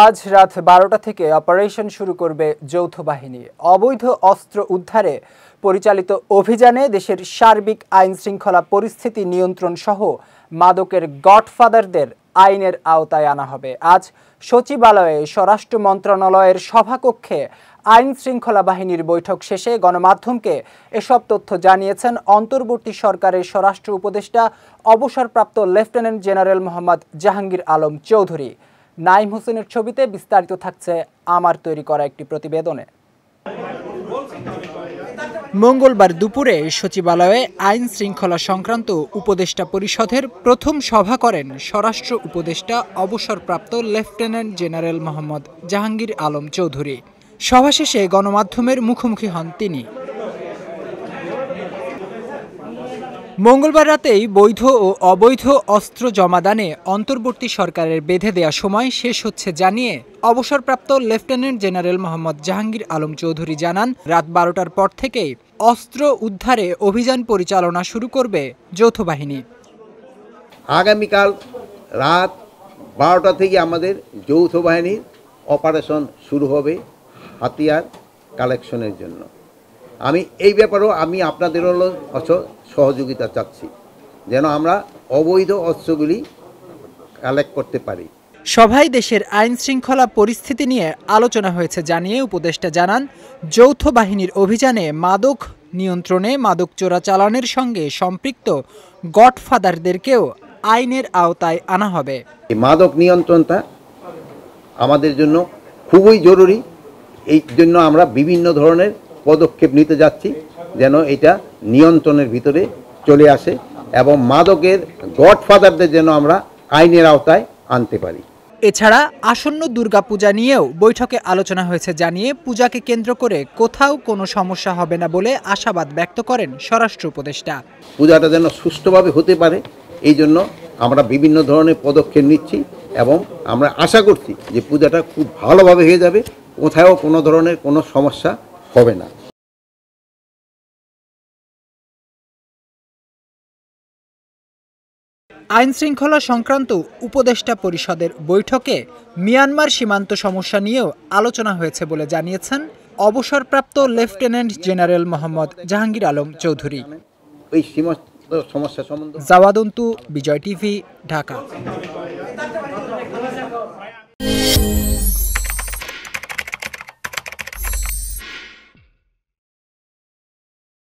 আজ রাত 12টা থেকে অপারেশন শুরু করবে যৌথ বাহিনী। অবৈধ অস্ত্র উদ্ধারে পরিচালিত অভিযানে দেশের সার্বিক আইন শৃঙ্খলা পরিস্থিতি নিয়ন্ত্রণ সহ মাদকের গডফাদারদের আইনের আওতায় আনা হবে। আজ সচিবালয়ে স্বরাষ্ট্র মন্ত্রণালয়ের সভাকক্ষে আইন শৃঙ্খলা বাহিনীর বৈঠক শেষে গণমাধ্যমকে এসব তথ্য জানিয়েছেন অন্তর্বর্তী সরকারের স্বরাষ্ট্র উপদেষ্টা অবসরপ্রাপ্ত লেফটেন্যান্ট জেনারেল মোহাম্মদ জাহাঙ্গীর আলম চৌধুরী। নাইম হোসেনের ছবিতে বিস্তারিত থাকছে আমার তৈরি করা একটি প্রতিবেদনে। মঙ্গলবার দুপুরে সচিবালয়ে আইন শৃঙ্খলা সংক্রান্ত উপদেষ্টা পরিষদের প্রথম সভা করেন স্বরাষ্ট্র উপদেষ্টা অবসরপ্রাপ্ত লেফটেন্যান্ট জেনারেল মোহাম্মদ জাহাঙ্গীর আলম চৌধুরী। সভা শেষে গণমাধ্যমের মুখোমুখি হন তিনি। মঙ্গলবার রাতেই বৈধ ও অবৈধ অস্ত্র জমাদানে অন্তর্বর্তী সরকারের বেঁধে দেয়া সময় শেষ হচ্ছে জানিয়ে অবসরপ্রাপ্ত লেফটেন্যান্ট জেনারেল মোহাম্মদ জাহাঙ্গীর আলম চৌধুরী জানান, রাত 12টার পর থেকেই অস্ত্র উদ্ধারে অভিযান পরিচালনা শুরু করবে যৌথ বাহিনী। আগামীকাল রাত 12টা থেকে আমাদের যৌথ বাহিনীর অপারেশন শুরু হবে হাতিয়ার কালেকশনের জন্য। আমি এই ব্যাপারেও আপনাদের সহযোগিতা চাচ্ছি, যেন আমরা অবৈধ অস্ত্রগুলি কালেক্ট করতে পারি। সভায় দেশের আইন শৃঙ্খলা পরিস্থিতি নিয়ে আলোচনা হয়েছে জানিয়ে উপদেষ্টা জানান, যৌথ বাহিনীর অভিযানে মাদক নিয়ন্ত্রণে মাদক চোরাচালানের সঙ্গে সম্পৃক্ত গডফাদারদেরকেও আইনের আওতায় আনা হবে। মাদক নিয়ন্ত্রণটা আমাদের জন্য খুবই জরুরি। এই জন্য আমরা বিভিন্ন ধরনের পদক্ষেপ নিতে যাচ্ছি, যেন এটা নিয়ন্ত্রণের ভিতরে চলে আসে এবং মাদকের গডফাদারদের যেন আমরা আইনের আওতায় আনতে পারি। এছাড়া আসন্ন দুর্গাপূজা নিয়েও বৈঠকে আলোচনা হয়েছে জানিয়ে পূজাকে কেন্দ্র করে কোথাও কোনো সমস্যা হবে না বলে আশাবাদ ব্যক্ত করেন স্বরাষ্ট্র উপদেষ্টা। পূজাটা যেন সুষ্ঠুভাবে হতে পারে, এই জন্য আমরা বিভিন্ন ধরনের পদক্ষেপ নিচ্ছি এবং আমরা আশা করছি যে পূজাটা খুব ভালোভাবে হয়ে যাবে, কোথাও কোনো ধরনের কোনো সমস্যা হবে না। আইন শৃঙ্খলা সংক্রান্ত উপদেষ্টা পরিষদের বৈঠকে মিয়ানমার সীমান্ত সমস্যা নিয়েও আলোচনা হয়েছে বলে জানিয়েছেন অবসরপ্রাপ্ত লেফটেন্যান্ট জেনারেল মোহাম্মদ জাহাঙ্গীর আলম চৌধুরী। এই সমস্যা সম্বন্ধে জাওয়াদন্তু, বিজয় টিভি, ঢাকা।